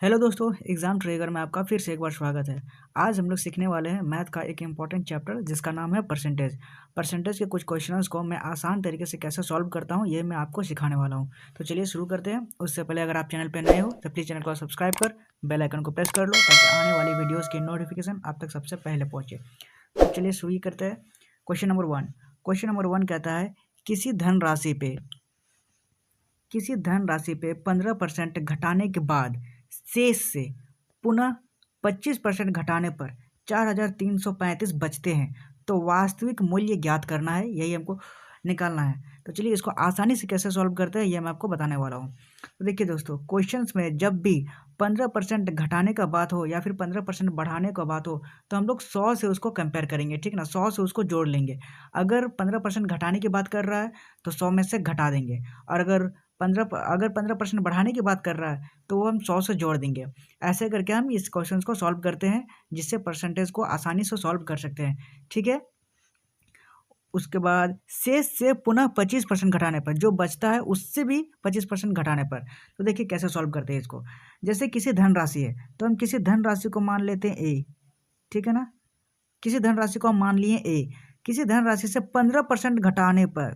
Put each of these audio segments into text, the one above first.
Hello दोस्तों, exam ट्रेगर में आपका फिर से एक बार स्वागत है। आज हम लोग सीखने वाले हैं मैथ का एक इम्पॉर्टेंट चैप्टर जिसका नाम है परसेंटेज। परसेंटेज के कुछ क्वेश्चंस को मैं आसान तरीके से कैसे सॉल्व करता हूं ये मैं आपको सिखाने वाला हूं। तो चलिए शुरू करते हैं। उससे पहले अगर आप चैनल पर नए हो तो प्लीज़ चैनल को सब्सक्राइब कर बेल आइकन को प्रेस कर लो ताकि आने वाली वीडियोज़ की नोटिफिकेशन आप तक सबसे पहले पहुँचे। तो चलिए शुरू करते हैं। क्वेश्चन नंबर 1 कहता है किसी धनराशि पे 15% घटाने के बाद शेष से पुनः 25% घटाने पर 4,335 बचते हैं, तो वास्तविक मूल्य ज्ञात करना है, यही हमको निकालना है। तो चलिए इसको आसानी से कैसे सॉल्व करते हैं ये मैं आपको बताने वाला हूँ। तो देखिए दोस्तों, क्वेश्चंस में जब भी 15% घटाने का बात हो या फिर 15% बढ़ाने का बात हो तो हम लोग 100 से उसको कंपेयर करेंगे, ठीक ना। 100 से उसको जोड़ लेंगे। अगर 15% घटाने की बात कर रहा है तो 100 में से घटा देंगे, और अगर 15% बढ़ाने की बात कर रहा है तो वो हम 100 से जोड़ देंगे। ऐसे करके हम इस क्वेश्चन को सॉल्व करते हैं, जिससे परसेंटेज को आसानी से सॉल्व कर सकते हैं, ठीक है। उसके बाद शेष से पुनः 25% घटाने पर जो बचता है उससे भी 25% घटाने पर, तो देखिए कैसे सॉल्व करते हैं इसको। जैसे किसी धनराशि है तो हम किसी धनराशि को मान लेते हैं ए, ठीक है ना। किसी धनराशि को हम मान लिए ए। किसी धनराशि से 15% घटाने पर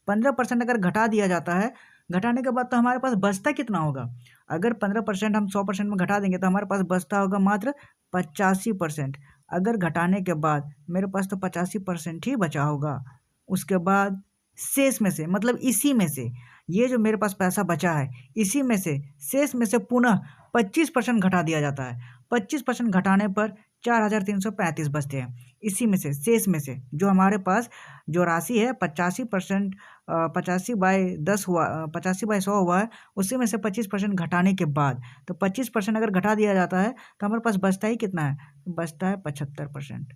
15% अगर घटा दिया जाता है, घटाने के बाद तो हमारे पास बचता कितना होगा। अगर 15% हम 100% में घटा देंगे तो हमारे पास बचता होगा मात्र 85%। अगर घटाने के बाद मेरे पास तो 85% ही बचा होगा। उसके बाद शेष में से, मतलब इसी में से, ये जो मेरे पास पैसा बचा है इसी में से, शेष में से पुनः 25% घटा दिया जाता है। 25% घटाने पर 4,335 बचते हैं। इसी में से, शेष में से, जो हमारे पास जो राशि है 85%, 85/10 हुआ, 85/100 हुआ है, उसी में से 25% घटाने के बाद, तो 25% अगर घटा दिया जाता है तो हमारे पास बचता ही कितना है, बचता है 75%।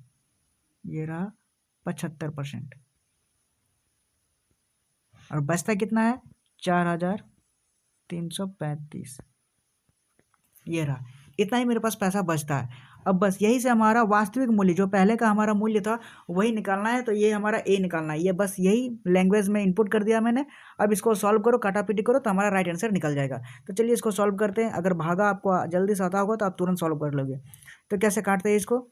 ये रहा 75%, और बचता कितना है 4,335। ये रहा, इतना ही मेरे पास पैसा बचता है। अब बस यही से हमारा वास्तविक मूल्य, जो पहले का हमारा मूल्य था वही निकालना है। तो ये हमारा ए निकालना है, ये बस यही लैंग्वेज में इनपुट कर दिया मैंने। अब इसको सॉल्व करो, काटापीटी करो, तो हमारा राइट आंसर निकल जाएगा। तो चलिए इसको सॉल्व करते हैं। अगर भागा आपको जल्दी से आता होगा तो आप तुरंत सॉल्व कर लोगे। तो कैसे काटते हैं इसको,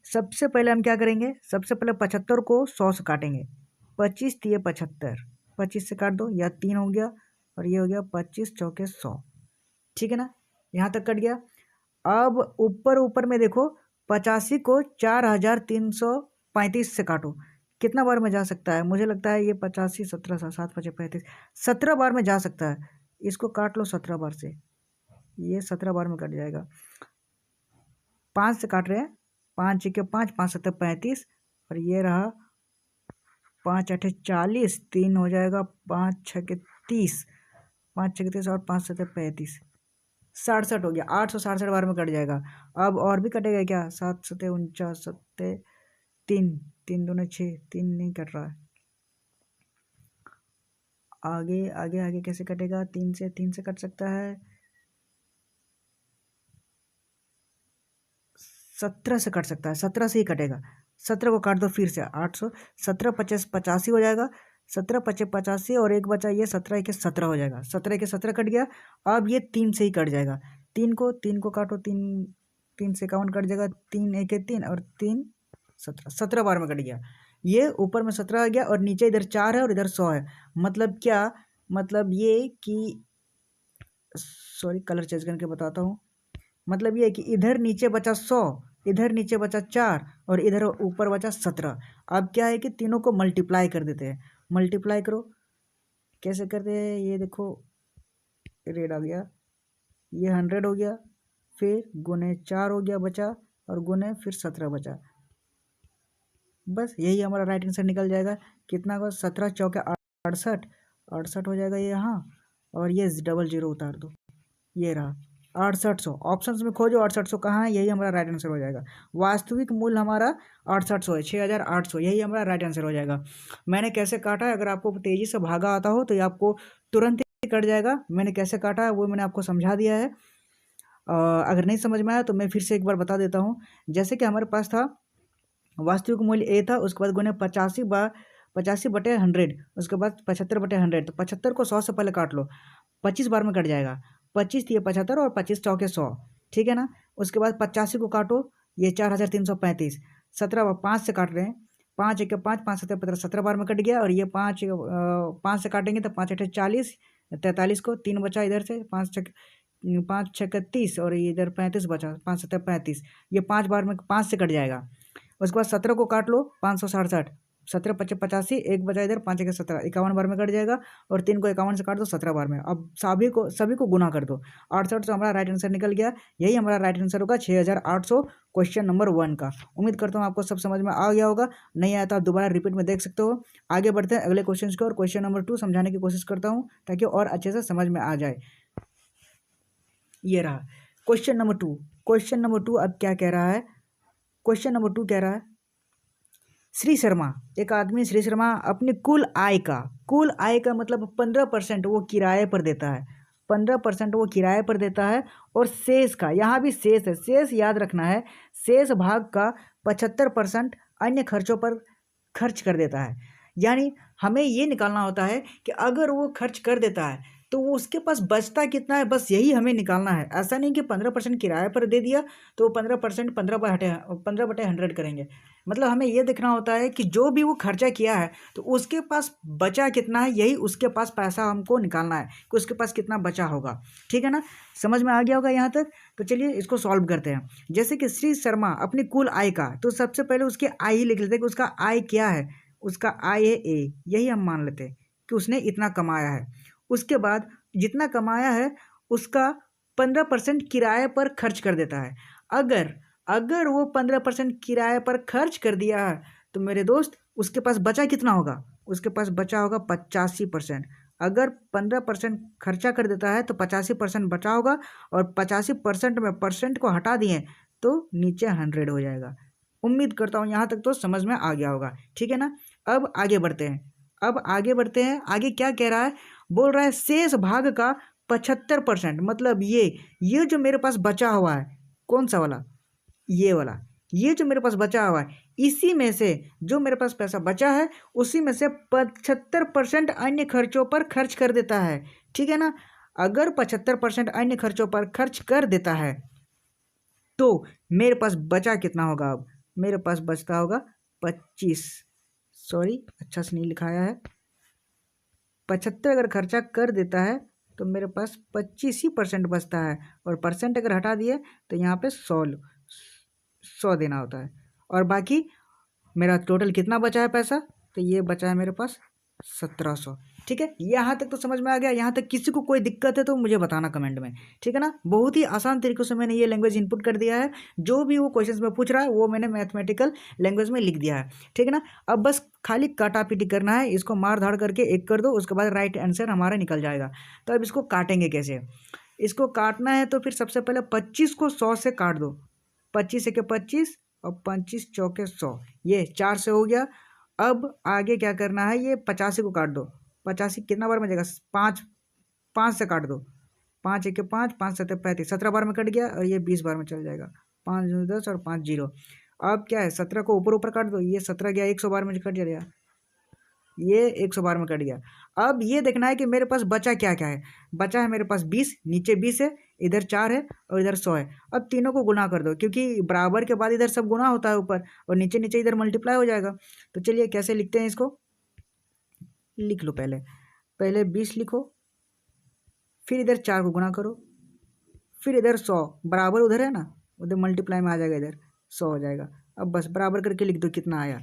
सबसे पहले हम क्या करेंगे, सबसे पहले 75 को 100 से काटेंगे। 25 तिये 75, 25 से काट दो, यह 3 हो गया और ये हो गया 25 चौके 100, ठीक है ना। यहाँ तक कट गया। अब ऊपर ऊपर में देखो, 85 को 4,335 से काटो, कितना बार में जा सकता है। मुझे लगता है ये 85, 17, 7, 5, 35, 17 बार में जा सकता है। इसको काट लो 17 बार से, ये 17 बार में कट जाएगा। 5 से काट रहे हैं, 5 के 5, 5 7 35, और ये रहा 5 8 40, 3 हो जाएगा, 5 6 के 30, 5 6 के 30 और 5 7 35, 67 हो गया। 867 बार में कट जाएगा। अब और भी कटेगा क्या, 7 7 49, 7 3, 3 दूने 6, 3 नहीं कट रहा है। आगे आगे आगे कैसे कटेगा, 3 से कट सकता है, 17 से कट सकता है, 17 से ही कटेगा। 17 को काट दो फिर से, 800, 17 50 85 हो जाएगा, 17 55 85, और एक बचा ये 17 के 17 हो जाएगा। 17 के 17 कट गया। अब ये 3 से ही कट जाएगा। 3 को काटो, 3 से 51 कट जाएगा, 3 1 3 और 3 17, 17 बार में कट गया। ये ऊपर में 17 आ गया और नीचे इधर 4 है और इधर 100 है। मतलब क्या, मतलब ये कि, सॉरी कलर चेंज करके बताता हूँ। मतलब ये कि इधर नीचे बचा 100, इधर नीचे बचा 4 और इधर ऊपर बचा 17। अब क्या है कि तीनों को मल्टीप्लाई कर देते हैं। मल्टीप्लाई करो, कैसे करते हैं ये देखो, रेड आ गया, ये 100 हो गया, फिर गुने 4 हो गया बचा, और गुने फिर 17 बचा। बस यही हमारा राइट आंसर निकल जाएगा। कितना होगा, 17 चौके 68, 68 हो जाएगा ये यहाँ, और ये डबल 0 उतार दो, ये रहा 6800। ऑप्शंस में खोजो 6800 कहाँ है, यही हमारा राइट आंसर हो जाएगा। वास्तविक मूल्य हमारा 6800 है, 6800, यही हमारा राइट आंसर हो जाएगा। मैंने कैसे काटा है, अगर आपको तेज़ी से भागा आता हो तो ये आपको तुरंत ही कट जाएगा। मैंने कैसे काटा है वो मैंने आपको समझा दिया है। अगर नहीं समझ में आया तो मैं फिर से एक बार बता देता हूँ। जैसे कि हमारे पास था वास्तविक मूल्य ए था, उसके बाद गुने 85/100, उसके बाद 75/100। तो 75 को 100 से पहले काट लो, 25 बार में कट जाएगा। 25 दिए 75 और 25 चौके 100, ठीक है ना। उसके बाद 85 को काटो, ये 4335, 17 5 से काट रहे हैं, 5 एक 5 5 7 15 17 बार में कट गया। और ये 5 से काटेंगे तो 5 8 40, 43 को 3 बचा इधर से, 5 6 30 और इधर 35 बचा, 5 7 35, ये 5 बार में 5 से कट जाएगा। उसके बाद 17 को काट लो, 567, 17 25 85, एक बचा इधर, 5 1 17, 51 बार में कट जाएगा। और 3 को 51 से काट दो 17 बार में। अब सभी को गुना कर दो, 68 से हमारा राइट आंसर निकल गया। यही हमारा राइट आंसर होगा 6800 क्वेश्चन नंबर 1 का। उम्मीद करता हूँ आपको सब समझ में आ गया होगा। नहीं आया तो आप दोबारा रिपीट में देख सकते हो। आगे बढ़ते हैं अगले क्वेश्चन को, और क्वेश्चन नंबर 2 समझाने की कोशिश करता हूँ ताकि और अच्छे से समझ में आ जाए। ये रहा क्वेश्चन नंबर 2। क्वेश्चन नंबर 2 अब क्या कह रहा है? क्वेश्चन नंबर 2 कह रहा है, श्री शर्मा, एक आदमी श्री शर्मा अपनी कुल आय का मतलब 15% वो किराए पर देता है, 15% वो किराए पर देता है। और शेष का, यहाँ भी शेष है, शेष याद रखना है, शेष भाग का 75% अन्य खर्चों पर खर्च कर देता है। यानी हमें ये निकालना होता है कि अगर वो खर्च कर देता है तो वो उसके पास बचता कितना है, बस यही हमें निकालना है। ऐसा नहीं कि 15% किराए पर दे दिया तो 15% 15/100 करेंगे। मतलब हमें ये देखना होता है कि जो भी वो खर्चा किया है तो उसके पास बचा कितना है, यही उसके पास पैसा हमको निकालना है कि उसके पास कितना बचा होगा। ठीक है ना, समझ में आ गया होगा यहाँ तक? तो चलिए इसको सॉल्व करते हैं। जैसे कि श्री शर्मा अपनी कुल आय का, तो सबसे पहले उसकी आय ही लिख लेते हैं कि उसका आय क्या है। उसका आय है A, यही हम मान लेते हैं कि उसने इतना कमाया है। उसके बाद जितना कमाया है उसका 15% किराए पर खर्च कर देता है। अगर वो 15% किराए पर खर्च कर दिया है तो मेरे दोस्त उसके पास बचा कितना होगा? उसके पास बचा होगा 85%। अगर 15% खर्चा कर देता है तो 85% बचा होगा, और 85% में परसेंट को हटा दिए तो नीचे 100 हो जाएगा। उम्मीद करता हूँ यहाँ तक तो समझ में आ गया होगा। ठीक है ना, अब आगे बढ़ते हैं। आगे क्या कह रहा है? बोल रहा है शेष भाग का 75%, मतलब ये जो मेरे पास बचा हुआ है, कौन सा वाला? ये वाला, ये जो मेरे पास बचा हुआ है, इसी में से जो मेरे पास पैसा बचा है उसी में से 75% अन्य खर्चों पर खर्च कर देता है। ठीक है ना, अगर 75% अन्य खर्चों पर खर्च कर देता है तो मेरे पास बचा कितना होगा? अब मेरे पास बचता होगा 25, सॉरी अच्छा से नहीं लिखाया है, 75 अगर खर्चा कर देता है तो मेरे पास 25% बचता है, और परसेंट अगर हटा दिए तो यहाँ पे 100 देना होता है। और बाकी मेरा टोटल कितना बचा है पैसा? तो ये बचा है मेरे पास 1700। ठीक है, यहाँ तक तो समझ में आ गया। यहाँ तक किसी को कोई दिक्कत है तो मुझे बताना कमेंट में। ठीक है ना, बहुत ही आसान तरीके से मैंने ये लैंग्वेज इनपुट कर दिया है। जो भी वो क्वेश्चंस में पूछ रहा है वो मैंने मैथमेटिकल लैंग्वेज में लिख दिया है। ठीक है ना, अब बस खाली काटा पीटी करना है, इसको मार धाड़ करके एक कर दो, उसके बाद राइट आंसर हमारा निकल जाएगा। तो अब इसको काटेंगे कैसे? इसको काटना है तो फिर सबसे पहले 25 को 100 से काट दो, 25 एके 25 और 25 चौके 100, ये 4 से हो गया। अब आगे क्या करना है, ये 85 को काट दो, 85 कितना बार में जाएगा? 5 से काट दो, 5 एके 5 5 7 35, 17 बार में कट गया, और ये 20 बार में चल जाएगा, 5 10 और 5 0। अब क्या है, 17 को ऊपर काट दो, ये 17 गया 100 बार में कट जाएगा, ये 100 बार में कट गया। अब ये देखना है कि मेरे पास बचा क्या क्या है। बचा है मेरे पास 20, नीचे 20 है, इधर 4 है और इधर 100 है। अब तीनों को गुना कर दो, क्योंकि बराबर के बाद इधर सब गुना होता है ऊपर, और नीचे नीचे इधर मल्टीप्लाई हो जाएगा। तो चलिए कैसे लिखते हैं इसको, लिख लो। पहले 20 लिखो, फिर इधर 4 को गुना करो, फिर इधर 100 बराबर उधर है ना, उधर मल्टीप्लाई में आ जाएगा, इधर 100 हो जाएगा। अब बस बराबर करके लिख दो कितना आया।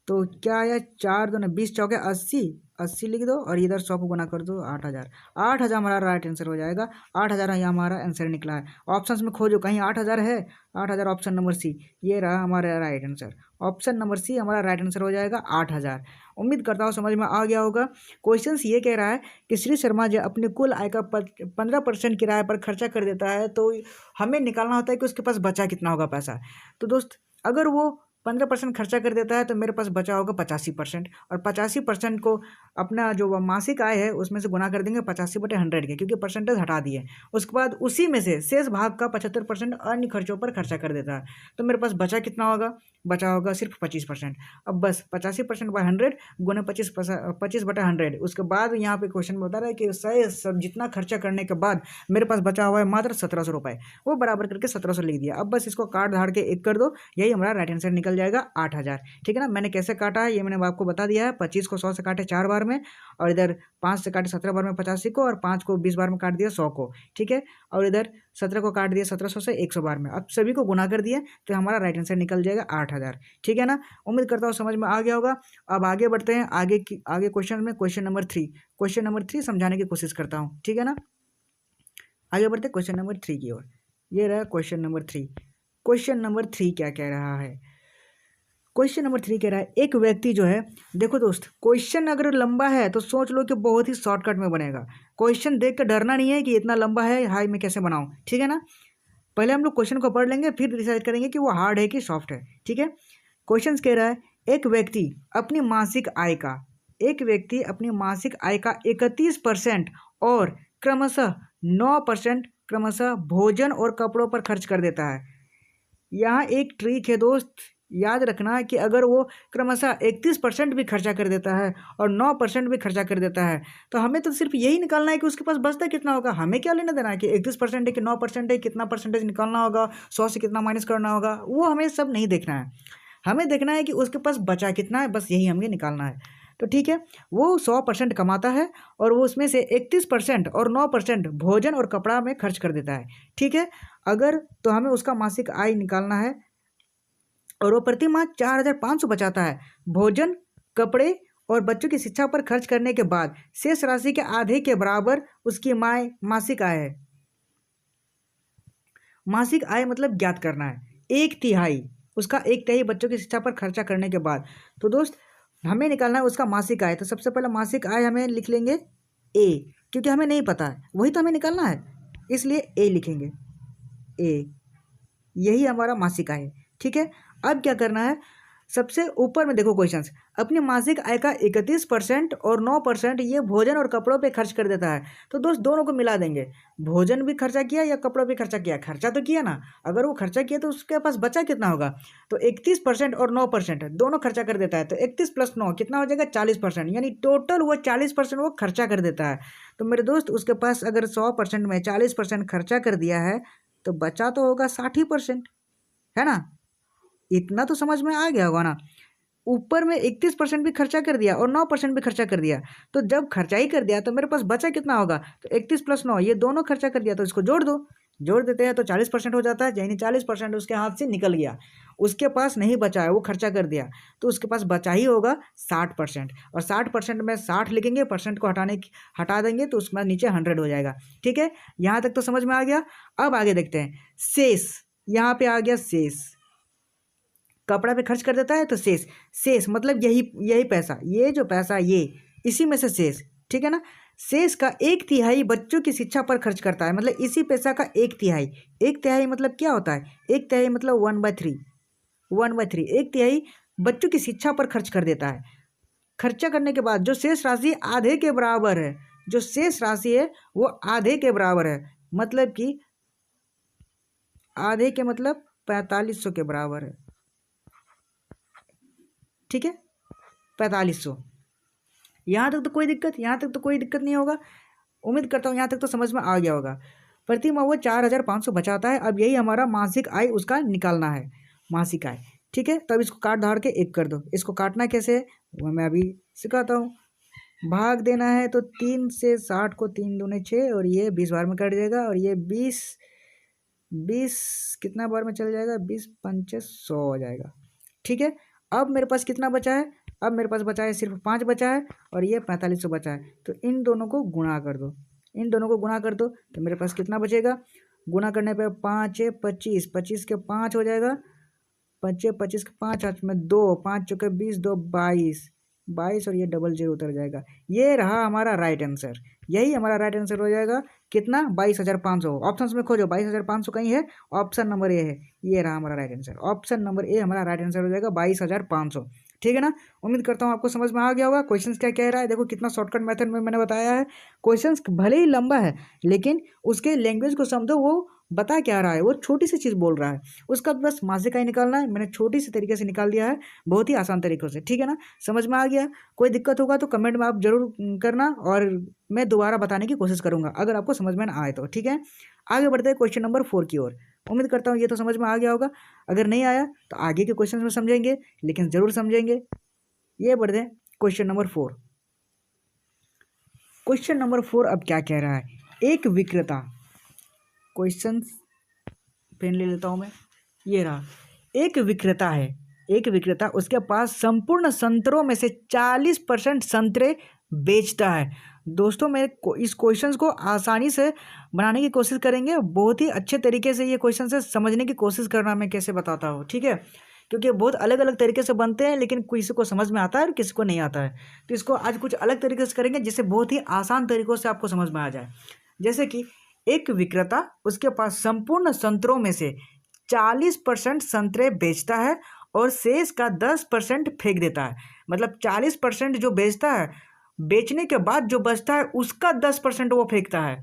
तो क्या आया, 4 दूना 20 चौके 80 लिख दो, और इधर 100 को गुना कर दो, 8000 हमारा राइट आंसर हो जाएगा। 8000 ही हमारा आंसर निकला है। ऑप्शंस में खोजो कहीं 8000 है, 8000 ऑप्शन नंबर सी, ये रहा हमारा right answer. Option number C हमारा राइट आंसर हो जाएगा 8000। उम्मीद करता हूँ समझ में आ गया होगा। क्वेश्चन ये कह रहा है कि श्री शर्मा जो अपनी कुल आय का 15% किराए पर खर्चा कर देता है, तो हमें निकालना होता है कि उसके पास बचा कितना होगा पैसा। तो दोस्त अगर वो 15% खर्चा कर देता है तो मेरे पास बचा होगा 85%, और 85% को अपना जो मासिक आय है उसमें से गुना कर देंगे 85/100 के, क्योंकि परसेंटेज हटा दिए। उसके बाद उसी में से शेष भाग का 75% अन्य खर्चों पर खर्चा कर देता है। तो मेरे पास बचा कितना होगा? बचा होगा सिर्फ 25%। अब बस 85/100 गुना 25/100। उसके बाद यहाँ पे क्वेश्चन में बता रहा है कि सब जितना खर्चा करने के बाद मेरे पास बचा हुआ है मात्र 1700 रुपये, वो बराबर करके 1700 लिख दिया। अब बस इसको काट धाड़ के एक कर दो, यही हमारा राइट आंसर निकल जाएगा 8000। ठीक है ना। मैंने कैसे काटा है ये मैंने आपको बता दिया है। 25 को 100 से काटे 4 बार में, और इधर 5 से काटे 17 बार में 85 को, और 5 को 20 बार में काट दिया 100 को। ठीक है। और इधर 17 को काट दिया 1700 से 100 बार में। अब सभी को गुना कर दिए तो हमारा राइट आंसर निकल जाएगा 8000। ठीक है ना। उम्मीद करता हूँ समझ में आ गया होगा। अब आगे बढ़ते हैं आगे क्वेश्चन में। क्वेश्चन नंबर 3 समझाने की कोशिश करता हूँ। ठीक है ना। आगे बढ़ते क्वेश्चन नंबर 3 की ओर। ये रहा क्वेश्चन नंबर 3। क्वेश्चन नंबर 3 क्या कह रहा है? क्वेश्चन नंबर 3 कह रहा है एक व्यक्ति जो है, देखो दोस्त, क्वेश्चन अगर लंबा है तो सोच लो कि बहुत ही शॉर्टकट में बनेगा। क्वेश्चन देख कर डरना नहीं है कि इतना लंबा है, हाई मैं कैसे बनाऊं। ठीक है ना। पहले हम लोग क्वेश्चन को पढ़ लेंगे, फिर डिसाइड करेंगे कि वो हार्ड है कि सॉफ्ट है। ठीक है। क्वेश्चन कह रहा है एक व्यक्ति अपनी मासिक आय का 31% और क्रमशः 9% क्रमशः भोजन और कपड़ों पर खर्च कर देता है। यहाँ एक ट्रिक है दोस्त, याद रखना कि अगर वो क्रमशः 31% भी खर्चा कर देता है और 9% भी खर्चा कर देता है, तो हमें तो सिर्फ यही निकालना है कि उसके पास बचता कितना होगा। हमें क्या लेना देना है कि 31% है कि 9% है, कितना परसेंटेज निकालना होगा, 100 से कितना माइनस करना होगा, वो हमें सब नहीं देखना है। हमें देखना है कि उसके पास बचा कितना है, बस यही हमें निकालना है। तो ठीक है, वो 100% कमाता है और वो उसमें से 31% और 9% भोजन और कपड़ा में खर्च कर देता है। ठीक है। अगर तो हमें उसका मासिक आय निकालना है, और वो प्रति माह 4500 बचाता है। भोजन, कपड़े और बच्चों की शिक्षा पर खर्च करने के बाद शेष राशि के आधे के बराबर उसकी मासिक आय है। मासिक आय मतलब ज्ञात करना है। 1/3 उसका 1/3 बच्चों की शिक्षा पर खर्चा करने के बाद। तो दोस्त हमें निकालना है उसका मासिक आय। तो सबसे पहले मासिक आय हमें लिख लेंगे ए, क्योंकि हमें नहीं पता है, वही तो हमें निकालना है, इसलिए ए लिखेंगे। ए, यही हमारा मासिक आय है। ठीक है। अब क्या करना है, सबसे ऊपर में देखो क्वेश्चंस, अपनी मासिक आय का 31% और 9% ये भोजन और कपड़ों पे खर्च कर देता है। तो दोस्त दोनों को मिला देंगे, भोजन भी खर्चा किया या कपड़ों पे खर्चा किया, खर्चा तो किया ना। अगर वो खर्चा किया तो उसके पास बचा कितना होगा? तो 31% और 9% दोनों खर्चा कर देता है। तो 31 + 9 कितना हो जाएगा? 40%, यानी टोटल वो 40% वो खर्चा कर देता है। तो मेरे दोस्त उसके पास अगर 100% में 40% खर्चा कर दिया है तो बचा तो होगा 60%, है ना। इतना तो समझ में आ गया होगा ना। ऊपर में 31% भी खर्चा कर दिया और 9% भी खर्चा कर दिया, तो जब खर्चा ही कर दिया तो मेरे पास बचा कितना होगा? तो 31 + 9 ये दोनों खर्चा कर दिया, तो इसको जोड़ दो, जोड़ देते हैं तो 40% हो जाता है। यानी 40% उसके हाथ से निकल गया, उसके पास नहीं बचा है, वो खर्चा कर दिया, तो उसके पास बचा ही होगा 60%। और 60% में 60 लिखेंगे, परसेंट को हटा देंगे तो उसके बाद नीचे 100 हो जाएगा। ठीक है। यहाँ तक तो समझ में आ गया। अब आगे देखते हैं शेष। यहाँ पे आ गया शेष, कपड़ा पे खर्च कर देता है तो शेष मतलब यही पैसा, ये जो पैसा ये इसी में से शेष। ठीक है ना। शेष का 1/3 बच्चों की शिक्षा पर खर्च करता है, मतलब इसी पैसा का 1/3। 1/3 मतलब क्या होता है? 1/3 मतलब 1/3। 1/3 1/3 बच्चों की शिक्षा पर खर्च कर देता है। खर्चा करने के बाद जो शेष राशि आधे के बराबर है, जो शेष राशि है वो आधे के बराबर है, मतलब कि आधे के मतलब 4500 के बराबर है। ठीक है, 4500। यहाँ तक तो कोई दिक्कत नहीं होगा। उम्मीद करता हूँ यहाँ तक तो समझ में आ गया होगा। प्रति माह वो 4500 बचाता है। अब यही हमारा मासिक आय उसका निकालना है, मासिक आय। ठीक है। तब इसको काट धाड़ के एक कर दो। इसको काटना कैसे है वो मैं अभी सिखाता हूँ। भाग देना है तो 3 से 60 को 3 दूने 6, और ये 20 बार में कट जाएगा, और ये 20 कितना बार में चल जाएगा? 20 पंचे 100 हो जाएगा। ठीक है। अब मेरे पास कितना बचा है? अब मेरे पास बचा है सिर्फ 5 बचा है, और ये 4500 बचा है। तो इन दोनों को गुणा कर दो, तो मेरे पास कितना बचेगा? गुणा करने पे 5 है 25, 25 के 5 हो जाएगा, 25 के 5 हाथ में 2, 5 चौके 20, 2 22, 22 और ये डबल जीरो उतर जाएगा। ये रहा हमारा राइट आंसर, यही हमारा राइट आंसर हो जाएगा। कितना? 22,500। ऑप्शन में खोजो 22,500 कहीं है, ऑप्शन नंबर ए है, ये रहा हमारा right answer. Option number A हमारा राइट आंसर हो जाएगा 22,500। ठीक है ना। उम्मीद करता हूँ आपको समझ में आ गया होगा क्वेश्चन क्या कह रहा है। देखो कितना शॉर्टकट मेथड में मैंने बताया है। क्वेश्चन भले ही लंबा है लेकिन उसके लैंग्वेज को समझो, वो बता क्या रहा है, वो छोटी सी चीज़ बोल रहा है, उसका बस मासिका ही निकालना है। मैंने छोटी सी तरीके से निकाल दिया है, बहुत ही आसान तरीक़ों से। ठीक है ना, समझ में आ गया। कोई दिक्कत होगा तो कमेंट में आप जरूर करना और मैं दोबारा बताने की कोशिश करूंगा अगर आपको समझ में ना आए तो। ठीक है, आगे बढ़ते हैं क्वेश्चन नंबर 4 की ओर। उम्मीद करता हूँ ये तो समझ में आ गया होगा। अगर नहीं आया तो आगे के क्वेश्चन में समझेंगे, लेकिन ज़रूर समझेंगे। ये बढ़ते हैं क्वेश्चन नंबर 4। क्वेश्चन नंबर 4 अब क्या कह रहा है। एक विक्रेता, क्वेश्चन पेन ले लेता हूँ मैं, ये रहा। एक विक्रेता है, एक विक्रेता, उसके पास संपूर्ण संतरों में से 40% संतरे बेचता है। दोस्तों मैं इस क्वेश्चन को आसानी से बनाने की कोशिश करेंगे, बहुत ही अच्छे तरीके से ये क्वेश्चन से समझने की कोशिश करना मैं कैसे बताता हूँ। ठीक है, क्योंकि बहुत अलग अलग तरीके से बनते हैं, लेकिन किसी को समझ में आता है और किसी को नहीं आता है। तो इसको आज कुछ अलग तरीके से करेंगे जिससे बहुत ही आसान तरीक़ों से आपको समझ में आ जाए। जैसे कि एक विक्रेता, उसके पास संपूर्ण संतरों में से 40% संतरे बेचता है और शेष का 10% फेंक देता है। मतलब 40% जो बेचता है, बेचने के बाद जो बचता है उसका 10% वो फेंकता है।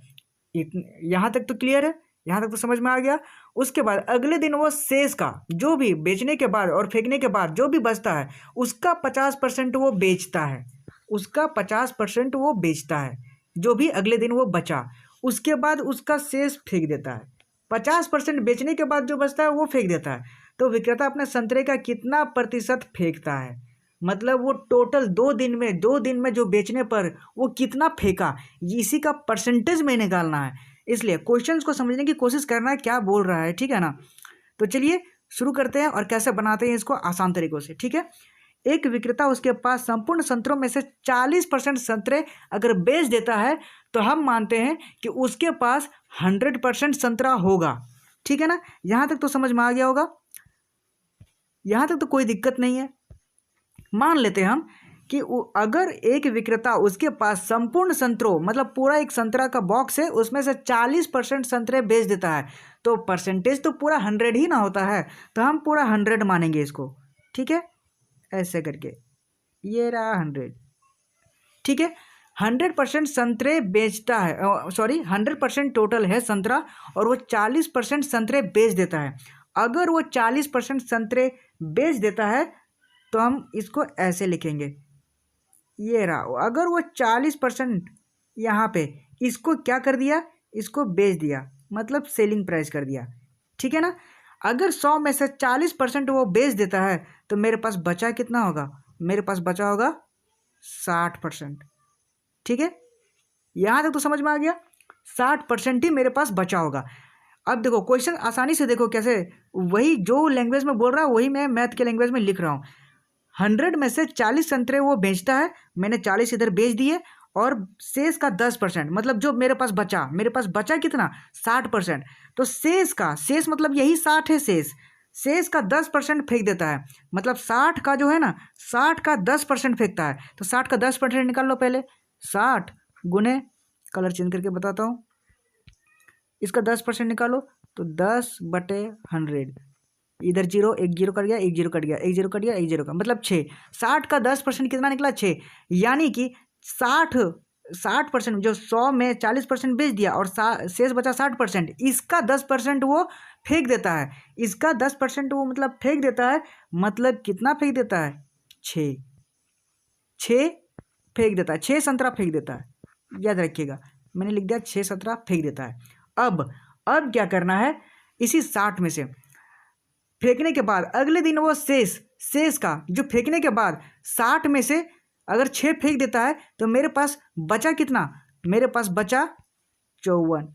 यहाँ तक तो क्लियर है, यहाँ तक तो समझ में आ गया। उसके बाद अगले दिन वो शेष का, जो भी बेचने के बाद और फेंकने के बाद जो भी बचता है उसका 50% वो बेचता है, उसका 50% वो बेचता है, जो भी अगले दिन वो बचा। उसके बाद उसका शेष फेंक देता है। 50% बेचने के बाद जो बचता है वो फेंक देता है। तो विक्रेता अपने संतरे का कितना प्रतिशत फेंकता है, मतलब वो टोटल 2 दिन में जो बेचने पर वो कितना फेंका, इसी का परसेंटेज में निकालना है। इसलिए क्वेश्चंस को समझने की कोशिश करना है क्या बोल रहा है। ठीक है ना, तो चलिए शुरू करते हैं और कैसे बनाते हैं इसको आसान तरीकों से। ठीक है, एक विक्रेता, उसके पास संपूर्ण संतरों में से 40% संतरे अगर बेच देता है तो हम मानते हैं कि उसके पास 100% संतरा होगा। ठीक है ना, यहाँ तक तो समझ में आ गया होगा, यहाँ तक तो कोई दिक्कत नहीं है। मान लेते हैं हम कि अगर एक विक्रेता, उसके पास संपूर्ण संतरों, मतलब पूरा एक संतरा का बॉक्स है, उसमें से 40% संतरे बेच देता है, तो परसेंटेज तो पूरा 100 ही ना होता है, तो हम पूरा 100 मानेंगे इसको। ठीक है, ऐसे करके ये रहा 100। ठीक है, 100% संतरे बेचता है, सॉरी 100% टोटल है संतरा और वो 40% संतरे बेच देता है। अगर वो 40% संतरे बेच देता है तो हम इसको ऐसे लिखेंगे, ये रहा। अगर वो 40% यहाँ पे इसको क्या कर दिया, इसको बेच दिया, मतलब सेलिंग प्राइस कर दिया। ठीक है ना, अगर 100 में से 40% वो बेच देता है तो मेरे पास बचा कितना होगा, मेरे पास बचा होगा 60%। ठीक है, यहाँ तक तो समझ में आ गया, 60% ही मेरे पास बचा होगा। अब देखो क्वेश्चन आसानी से देखो कैसे, वही जो लैंग्वेज में बोल रहा है वही मैं मैथ के लैंग्वेज में लिख रहा हूँ। 100 में से 40 संतरे वो बेचता है, मैंने 40 इधर बेच दिए और शेष का 10%, मतलब जो मेरे पास बचा, मेरे पास बचा कितना, 60%। तो शेष का, शेष मतलब यही 60 है, शेष का 10% फेंक देता है। मतलब 60 का जो है ना, 60 का 10% फेंकता है। तो 60 का 10% निकाल लो पहले, 60 गुने, कलर चेंज करके बताता हूँ, इसका 10% निकालो तो 10/100, इधर जीरो, एक जीरो कट गया, एक जीरो कट गया, एक जीरो कट गया, एक जीरो का मतलब 6। 60 का 10% कितना निकला, 6। यानी कि 60% जो 100 में 40% बेच दिया और शेष बचा 60%, इसका 10% वो फेंक देता है, इसका 10% वो मतलब फेंक देता है। मतलब कितना फेंक देता है, 6 फेंक देता है, 6 संतरा फेंक देता है। याद रखिएगा, मैंने लिख दिया 6 संतरा फेंक देता है। अब क्या करना है, इसी 60 में से फेंकने के बाद अगले दिन वो शेष का जो फेंकने के बाद 60 में से अगर 6 फेंक देता है तो मेरे पास बचा कितना, मेरे पास बचा 54,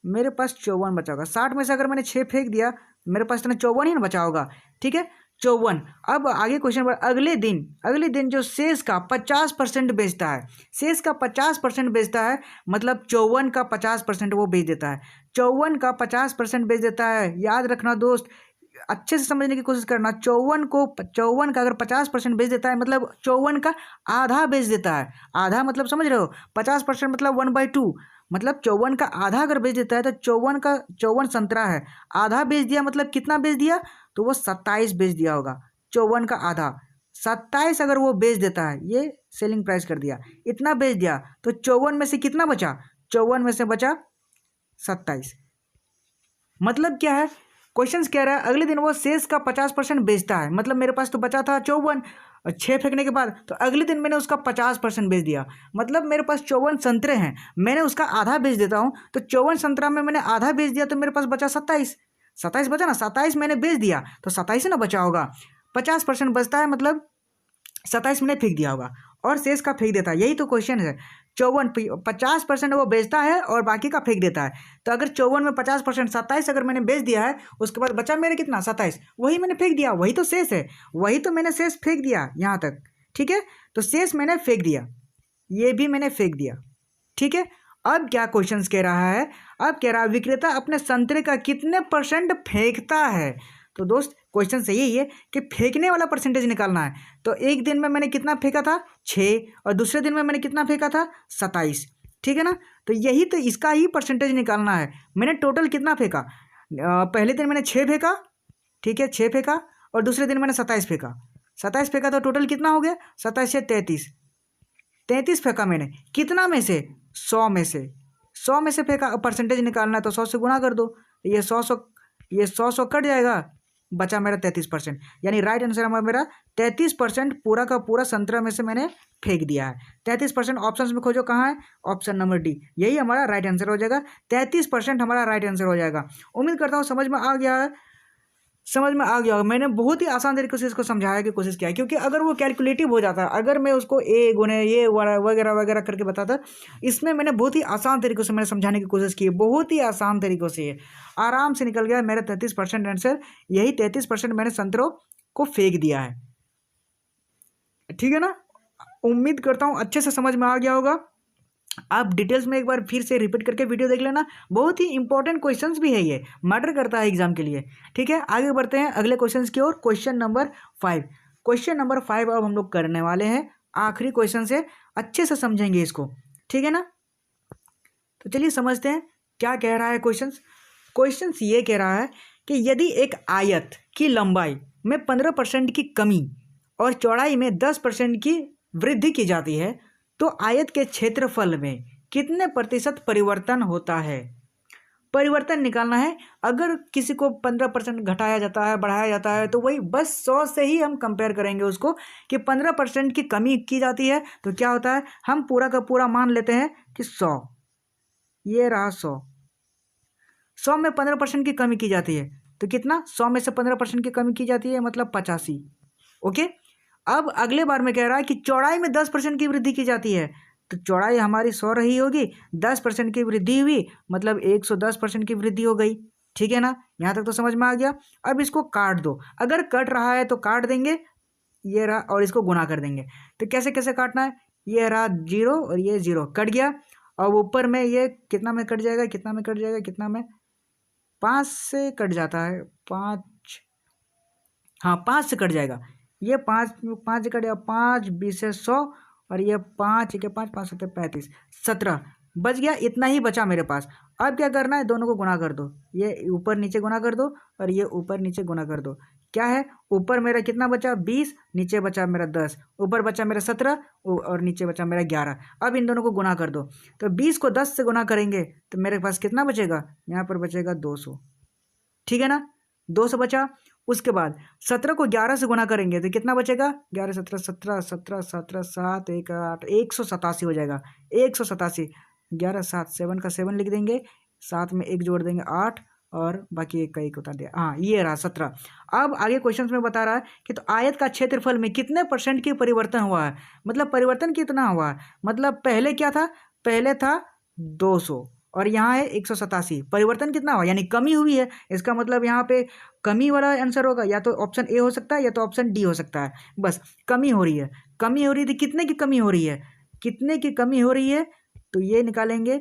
मेरे पास 54 बचा होगा। 60 में से अगर मैंने 6 फेंक दिया, मेरे पास इतना 54 ही ना बचा होगा। ठीक है, 54। अब आगे क्वेश्चन पर, अगले दिन जो शेष का 50% बेचता है, शेष का 50% बेचता है, मतलब 54 का 50% वो बेच देता है, 54 का 50% बेच देता है। याद रखना दोस्त, अच्छे से समझने की कोशिश करना। 54 का अगर 50% बेच देता है मतलब 54 का आधा बेच देता है। आधा मतलब समझ रहे हो, 50% मतलब 1/2, मतलब 54 का आधा अगर बेच देता है तो 54 संतरा है, आधा बेच दिया मतलब कितना बेच दिया, तो वो 27 बेच दिया होगा। 54 का आधा 27 अगर वो बेच देता है, ये सेलिंग प्राइस कर दिया, इतना बेच दिया, तो 54 में से कितना बचा, 54 में से बचा 27। मतलब क्या है, क्वेश्चन कह रहा है अगले दिन वो शेष का 50% बेचता है। मतलब मेरे पास तो बचा था 54 और 6 फेंकने के बाद, तो अगले दिन मैंने उसका 50% बेच दिया। मतलब मेरे पास 54 संतरे हैं, मैंने उसका आधा बेच देता हूँ, तो 54 संतरा में मैंने आधा बेच दिया तो मेरे पास बचा 27। 27 बचा ना, 27 मैंने बेच दिया तो 27 ही ना बचा होगा। 50% बचता है मतलब 27 मैंने फेंक दिया होगा और शेष का फेंक देता है, यही तो क्वेश्चन है। 50% वो बेचता है और बाकी का फेंक देता है। तो अगर 54 में 50% 27 अगर मैंने बेच दिया है, उसके बाद बचा मेरे कितना 27, वही मैंने फेंक दिया, वही तो शेष है, वही तो मैंने शेष फेंक दिया यहाँ तक। ठीक है, तो शेष मैंने फेंक दिया, ये भी मैंने फेंक दिया। ठीक है, अब क्या क्वेश्चन कह रहा है, अब कह रहा है विक्रेता अपने संतरे का कितने % फेंकता है। तो दोस्त क्वेश्चन सही ही है कि फेंकने वाला परसेंटेज निकालना है। तो एक दिन में मैंने कितना फेंका था 6, और दूसरे दिन में मैंने कितना फेंका था 27। ठीक है ना, तो यही तो इसका ही परसेंटेज निकालना है। मैंने टोटल कितना फेंका, पहले दिन मैंने 6 फेंका, ठीक है 6 फेंका, और दूसरे दिन मैंने 27 फेंका। 27 फेंका तो टोटल कितना हो गया, 27 से 33, 33 फेंका मैंने, कितना में से 100 में से, 100 में से फेंका, परसेंटेज निकालना है तो 100 से गुना कर दो, ये 100 कट जाएगा, बचा मेरा 33%। यानी राइट आंसर हमारा मेरा 33% पूरा का पूरा संतरा में से मैंने फेंक दिया है। 33% ऑप्शन में खोजो, कहाँ है, ऑप्शन नंबर डी, यही हमारा राइट आंसर हो जाएगा। 33% हमारा राइट आंसर हो जाएगा। उम्मीद करता हूँ समझ में आ गया है, समझ में आ गया होगा। मैंने बहुत ही आसान तरीके से इसको समझाया की कोशिश किया है, क्योंकि अगर वो कैलकुलेटिव हो जाता, अगर मैं उसको ए गुने ये वगैरह वगैरह करके बताता, इसमें मैंने बहुत ही आसान तरीक़ों से मैंने समझाने की कोशिश की है, बहुत ही आसान तरीक़ों से आराम से निकल गया मेरा 33% आंसर। यही 33% मैंने संतरों को फेंक दिया है। ठीक है ना, उम्मीद करता हूँ अच्छे से समझ में आ गया होगा। आप डिटेल्स में एक बार फिर से रिपीट करके वीडियो देख लेना, बहुत ही इंपॉर्टेंट क्वेश्चंस भी है, ये मैटर करता है एग्जाम के लिए। ठीक है, आगे बढ़ते हैं अगले क्वेश्चंस की ओर। क्वेश्चन नंबर 5, क्वेश्चन नंबर 5 अब हम लोग करने वाले हैं, आखिरी क्वेश्चन से अच्छे से समझेंगे इसको। ठीक है ना, तो चलिए समझते हैं क्या कह रहा है क्वेश्चंस। क्वेश्चंस ये कह रहा है कि यदि एक आयत की लंबाई में 15% की कमी और चौड़ाई में 10% की वृद्धि की जाती है, तो आयत के क्षेत्रफल में कितने % परिवर्तन होता है। परिवर्तन निकालना है। अगर किसी को 15% घटाया जाता है, बढ़ाया जाता है, तो वही बस 100 से ही हम कंपेयर करेंगे उसको, कि 15% की कमी की जाती है तो क्या होता है, हम पूरा का पूरा मान लेते हैं कि 100, ये रहा 100। 100 में 15% की कमी की जाती है तो कितना, 100 में से 15% की कमी की जाती है मतलब 85। ओके, अब अगले बार में कह रहा है कि चौड़ाई में 10% की वृद्धि की जाती है, तो चौड़ाई हमारी 100 रही होगी, 10% की वृद्धि हुई मतलब 110% की वृद्धि हो गई। ठीक है ना, यहाँ तक तो समझ में आ गया। अब इसको काट दो, अगर कट रहा है तो काट देंगे, ये रहा, और इसको गुना कर देंगे। तो कैसे कैसे काटना है, ये रहा 0 और ये 0 कट गया, और ऊपर में ये कितना में कट जाएगा, कितना में कट जाएगा, कितना में, 5 से कट जाता है, 5, हाँ 5 से कट जाएगा, ये 5 से कट जाएगा, 5 20 से 100, और ये 5 1 5 5 7 35 17 बच गया, इतना ही बचा मेरे पास। अब क्या करना है, दोनों को गुना कर दो, ये ऊपर नीचे गुना कर दो और ये ऊपर नीचे गुना कर दो। क्या है, ऊपर मेरा कितना बचा 20, नीचे बचा मेरा 10, ऊपर बचा मेरा 17 और नीचे बचा मेरा 11। अब इन दोनों को गुना कर दो, तो 20 को 10 से गुना करेंगे तो मेरे पास कितना बचेगा, यहाँ पर बचेगा 200। ठीक है ना, 200 बचा। उसके बाद 17 को 11 से गुना करेंगे तो कितना बचेगा, 11 17 17 17 17 7 1 8 187 हो जाएगा, 187। 11 7 7 का 7 लिख देंगे, 7 में 1 जोड़ देंगे 8, और बाकी 1 का 1 उतार दिया, हाँ ये रहा 17। अब आगे क्वेश्चन में बता रहा है कि तो आयत का क्षेत्रफल में कितने % की परिवर्तन हुआ है, मतलब परिवर्तन कितना हुआ है, मतलब पहले क्या था, पहले था 200 और यहाँ है 187, परिवर्तन कितना हुआ, यानी कमी हुई है। इसका मतलब यहाँ पे कमी वाला आंसर होगा, या तो ऑप्शन ए हो सकता है या तो ऑप्शन डी हो सकता है। बस कमी हो रही है, कमी हो रही थी, कितने की कमी हो रही है, कितने की कमी हो रही है, तो ये निकालेंगे,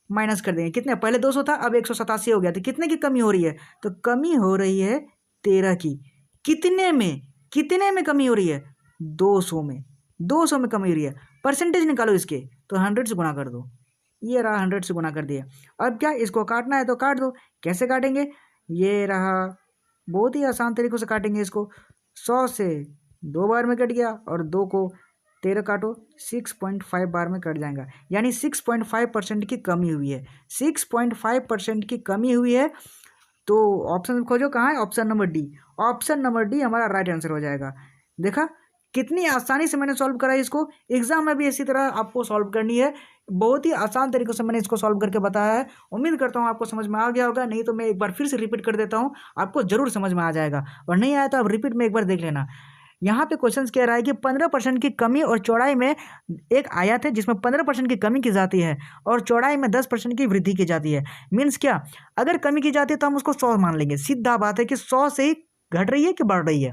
माइनस कर देंगे, कितने, पहले 200 था अब 187 हो गया, तो कितने की कमी हो रही है, तो कमी हो रही है 13 की कितने में कमी हो रही है? 200 में। 200 में कमी हो रही है। परसेंटेज निकालो इसके, तो 100 से गुना कर दो। ये रहा 100 से गुना कर दिया। अब क्या इसको काटना है तो काट दो। कैसे काटेंगे? ये रहा, बहुत ही आसान तरीकों से काटेंगे इसको। 100 से 2 बार में कट गया और 2 को 13 काटो, 6.5 बार में कट जाएगा। यानी 6.5% की कमी हुई है। 6.5% की कमी हुई है। तो ऑप्शन खोजो, कहाँ है? Option number D. Option number D हमारा राइट आंसर हो जाएगा। देखा कितनी आसानी से मैंने सॉल्व करा इसको। एग्जाम में भी इसी तरह आपको सॉल्व करनी है। बहुत ही आसान तरीकों से मैंने इसको सॉल्व करके बताया है। उम्मीद करता हूँ आपको समझ में आ गया होगा। नहीं तो मैं एक बार फिर से रिपीट कर देता हूँ, आपको जरूर समझ में आ जाएगा। और नहीं आया तो आप रिपीट में एक बार देख लेना। यहाँ पे क्वेश्चन कह रहा है कि 15% की कमी और चौड़ाई में एक आयत है जिसमें 15% की कमी की जाती है और चौड़ाई में 10% की वृद्धि की जाती है। मीन्स क्या? अगर कमी की जाती है तो हम उसको 100 मान लेंगे। सीधा बात है कि 100 से ही घट रही है कि बढ़ रही है।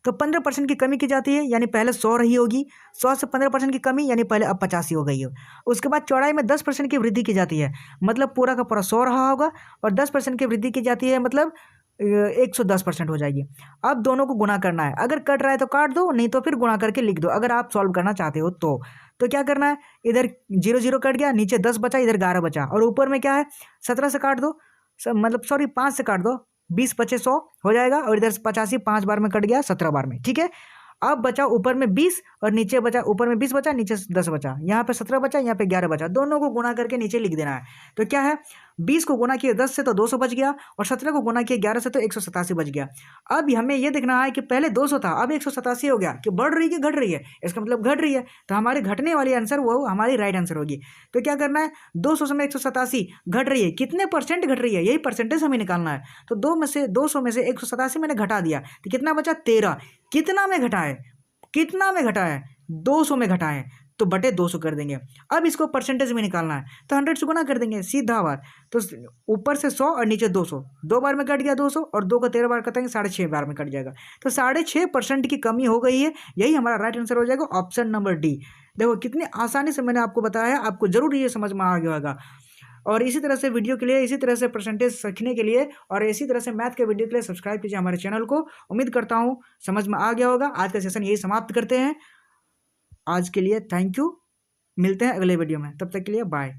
तो 15% की कमी की जाती है, यानी पहले 100 रही होगी। 100 से 15% की कमी, यानी पहले अब 85 हो गई हो। उसके बाद चौड़ाई में 10% की वृद्धि की जाती है, मतलब पूरा का पूरा 100 रहा होगा। और 10% की वृद्धि की जाती है, मतलब 110% हो जाएगी। अब दोनों को गुना करना है। अगर कट रहा है तो काट दो, नहीं तो फिर गुना करके लिख दो, अगर आप सॉल्व करना चाहते हो तो क्या करना है? इधर 0 0 कट गया, नीचे 10 बचा, इधर 11 बचा, और ऊपर में क्या है? 17 से काट दो, मतलब सॉरी 5 से काट दो, 20 बचे 100 हो जाएगा। और इधर 85 5 बार में कट गया, 17 बार में। ठीक है, अब बचा ऊपर में 20 और नीचे बचा, ऊपर में 20 बचा, नीचे 10 बचा। यहाँ पे 17 बचा, यहाँ पे 11 बचा। दोनों को गुना करके नीचे लिख देना है। तो क्या है? 20 को गुना किया 10 से तो 200 बच गया, और 17 को गुना किया 11 से तो 187 बच गया। अब हमें ये देखना है कि पहले 200 था, अब 187 हो गया, कि बढ़ रही है कि घट रही है? इसका मतलब घट रही है। तो हमारे घटने वाली आंसर वो हमारी राइट आंसर होगी। तो क्या करना है? 200 में 187 घट रही है, कितने परसेंट घट रही है, यही परसेंटेज हमें निकालना है। तो 200 में से 187 मैंने घटा दिया, तो कितना बचा? 13। कितना में घटा है? 200 में घटा है, तो बटे 200 कर देंगे। अब इसको परसेंटेज में निकालना है, तो 100 से गुना कर देंगे, सीधा बात। तो ऊपर से 100 और नीचे 200, 2 बार में कट गया 200, और 2 को 13 बार कटेंगे, 6.5 बार में कट जाएगा। तो 6.5% की कमी हो गई है। यही हमारा राइट आंसर हो जाएगा, ऑप्शन नंबर डी। देखो कितनी आसानी से मैंने आपको बताया है, आपको जरूर ये समझ में आ गया होगा। और इसी तरह से वीडियो के लिए, इसी तरह से परसेंटेज सीखने के लिए, और इसी तरह से मैथ के वीडियो के लिए सब्सक्राइब कीजिए हमारे चैनल को। उम्मीद करता हूँ समझ में आ गया होगा। आज का सेशन यही समाप्त करते हैं। आज के लिए थैंक यू। मिलते हैं अगले वीडियो में, तब तक के लिए बाय।